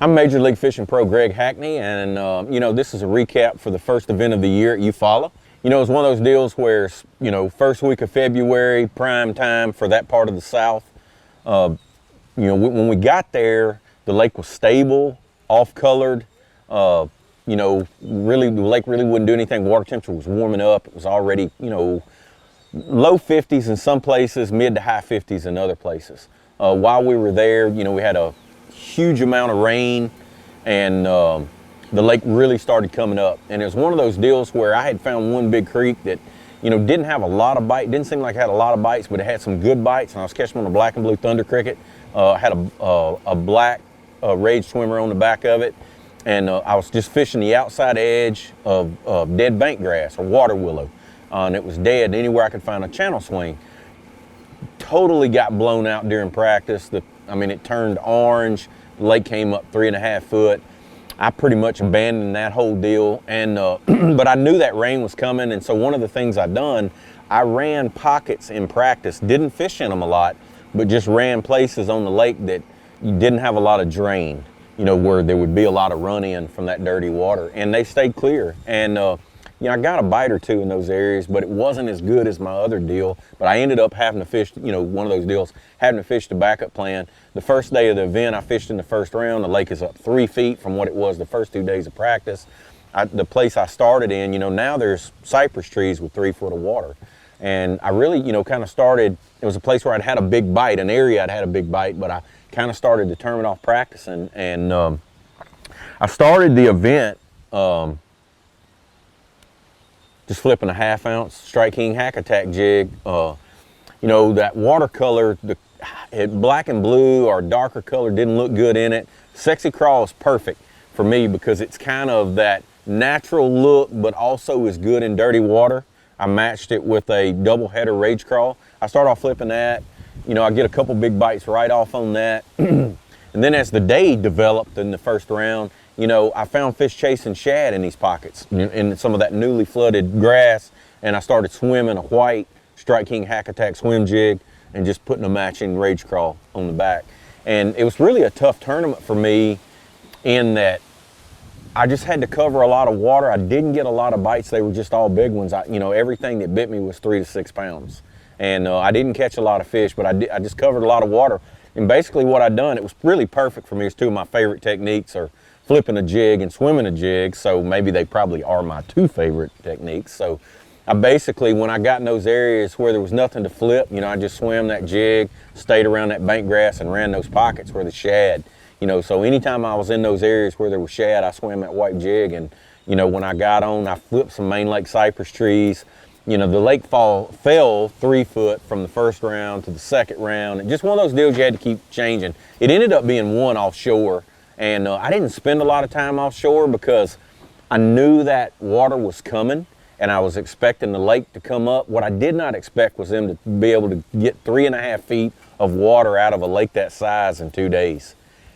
I'm Major League Fishing Pro Greg Hackney, and this is a recap for the first event of the year at Eufaula. You know, it's one of those deals where, first week of February, prime time for that part of the South. When we got there, the lake was stable, off-colored. The lake really wouldn't do anything. Water temperature was warming up. It was already, low 50s in some places, mid to high 50s in other places. While we were there, we had a huge amount of rain, and the lake really started coming up. And it was one of those deals where I had found one big creek that, didn't have a lot of bite. Didn't seem like it had a lot of bites, but it had some good bites. And I was catching on a black and blue thunder cricket. Had a black rage swimmer on the back of it. And I was just fishing the outside edge of dead bank grass or water willow. And it was dead anywhere I could find a channel swing. Totally got blown out during practice. It turned orange. The lake came up 3.5 foot. I pretty much abandoned that whole deal, and but I knew that rain was coming, and so one of the things I done, I ran pockets in practice. Didn't fish in them a lot, but just ran places on the lake that you didn't have a lot of drain, where there would be a lot of run in from that dirty water, and they stayed clear. And I got a bite or two in those areas, but it wasn't as good as my other deal. But I ended up having to fish, one of those deals, having to fish the backup plan. The first day of the event, I fished in the first round. The lake is up 3 feet from what it was the first 2 days of practice. The place I started in, now there's cypress trees with 3 foot of water. And I really, kind of started, it was a place where I'd had a big bite, an area I'd had a big bite, but I kind of started to turn it off practicing. And I started the event, just flipping a 1/2 ounce Strike King Hack Attack jig. That watercolor, black and blue or darker color didn't look good in it. Sexy Crawl is perfect for me because it's kind of that natural look, but also is good in dirty water. I matched it with a double header Rage Crawl. I start off flipping that. I get a couple big bites right off on that. And then as the day developed in the first round, I found fish chasing shad in these pockets, in some of that newly flooded grass, and I started swimming a white Strike King Hack Attack swim jig and just putting a matching Rage Crawl on the back. And it was really a tough tournament for me in that I just had to cover a lot of water. I didn't get a lot of bites. They were just all big ones. Everything that bit me was 3 to 6 pounds. And I didn't catch a lot of fish, but I just covered a lot of water. And basically what I'd done, it was really perfect for me. It's 2 of my favorite techniques are flipping a jig and swimming a jig. So maybe they probably are my 2 favorite techniques. So I basically, when I got in those areas where there was nothing to flip, I just swam that jig, stayed around that bank grass and ran those pockets where the shad, so anytime I was in those areas where there was shad, I swam that white jig. And, when I got on, I flipped some main lake cypress trees. The lake fell 3 foot from the first round to the second round. And just one of those deals you had to keep changing. It ended up being 1 offshore. And I didn't spend a lot of time offshore because I knew that water was coming and I was expecting the lake to come up. What I did not expect was them to be able to get 3.5 feet of water out of a lake that size in 2 days.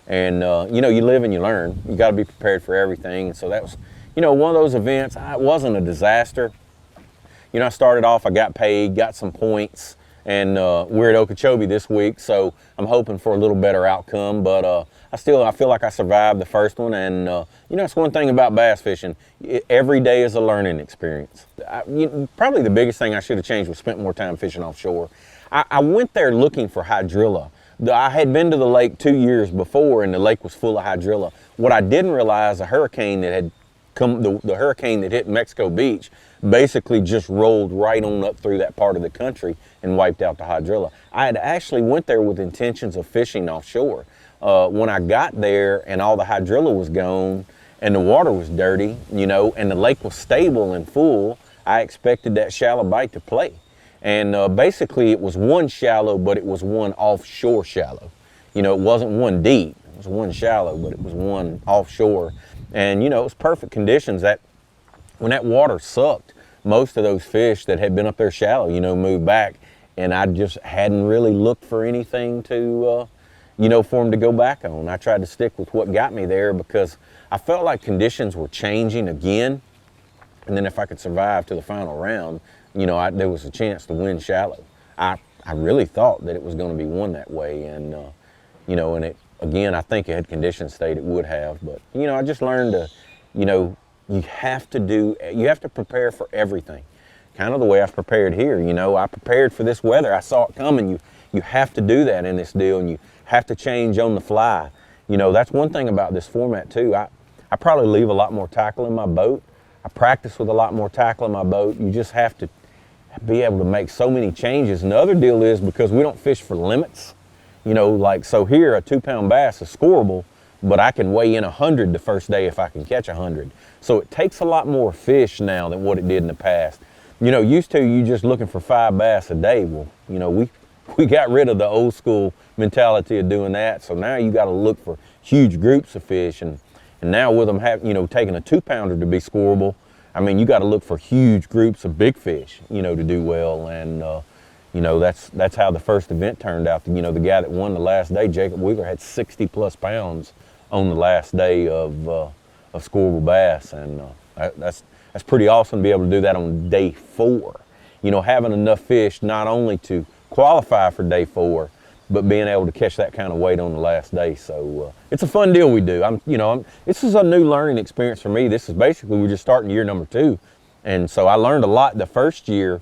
And, you live and you learn. You got to be prepared for everything. And so that was, one of those events. It wasn't a disaster. I started off, I got paid, got some points, and we're at Okeechobee this week, so I'm hoping for a little better outcome. But I feel like I survived the first one, and that's one thing about bass fishing. Every day is a learning experience. Probably the biggest thing I should have changed was spent more time fishing offshore. I went there looking for hydrilla. I had been to the lake 2 years before, and the lake was full of hydrilla. What I didn't realize, a hurricane that had come, the hurricane that hit Mexico Beach, basically just rolled right on up through that part of the country and wiped out the hydrilla. I had actually went there with intentions of fishing offshore. When I got there and all the hydrilla was gone and the water was dirty, and the lake was stable and full, I expected that shallow bite to play. And basically it was 1 shallow, but it was 1 offshore shallow. It wasn't 1 deep, it was 1 shallow, but it was 1 offshore. And it was perfect conditions. That when that water sucked, most of those fish that had been up there shallow, moved back. And I just hadn't really looked for anything to, for them to go back on. I tried to stick with what got me there because I felt like conditions were changing again. And then if I could survive to the final round, there was a chance to win shallow. I really thought that it was going to be won that way. And, and again, I think had conditions stayed, it would have. But, you know, I just learned to, you know, you have to prepare for everything. Kind of the way I've prepared here. You know, I prepared for this weather. I saw it coming. You have to do that in this deal, and you have to change on the fly. You know, that's one thing about this format too. I probably leave a lot more tackle in my boat. I practice with a lot more tackle in my boat. You just have to be able to make so many changes. And the other deal is, because we don't fish for limits, you know, like, so here a 2-pound bass is scoreable, but I can weigh in 100 the first day if I can catch 100. So it takes a lot more fish now than what it did in the past. You know, used to you just looking for 5 bass a day. Well, you know, we got rid of the old school mentality of doing that. So now you got to look for huge groups of fish. And now with them taking a 2-pounder to be scoreable, I mean, you got to look for huge groups of big fish, you know, to do well. And, you know, that's how the first event turned out. You know, the guy that won the last day, Jacob Wheeler, had 60 plus pounds on the last day of scoreable bass. And that's pretty awesome to be able to do that on day 4. You know, having enough fish not only to qualify for day 4, but being able to catch that kind of weight on the last day. So it's a fun deal we do. This is a new learning experience for me. This is basically, we're just starting year number 2. And so I learned a lot the first year.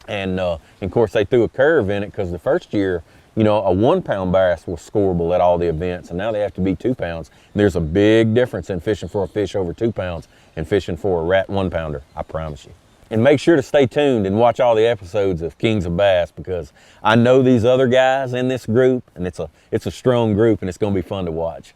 And of course they threw a curve in it, because the first year, you know, a 1-pound bass was scoreable at all the events, and now they have to be 2 pounds. And there's a big difference in fishing for a fish over 2 pounds and fishing for a rat 1-pounder, I promise you. And make sure to stay tuned and watch all the episodes of Kings of Bass, because I know these other guys in this group, and it's a strong group, and it's going to be fun to watch.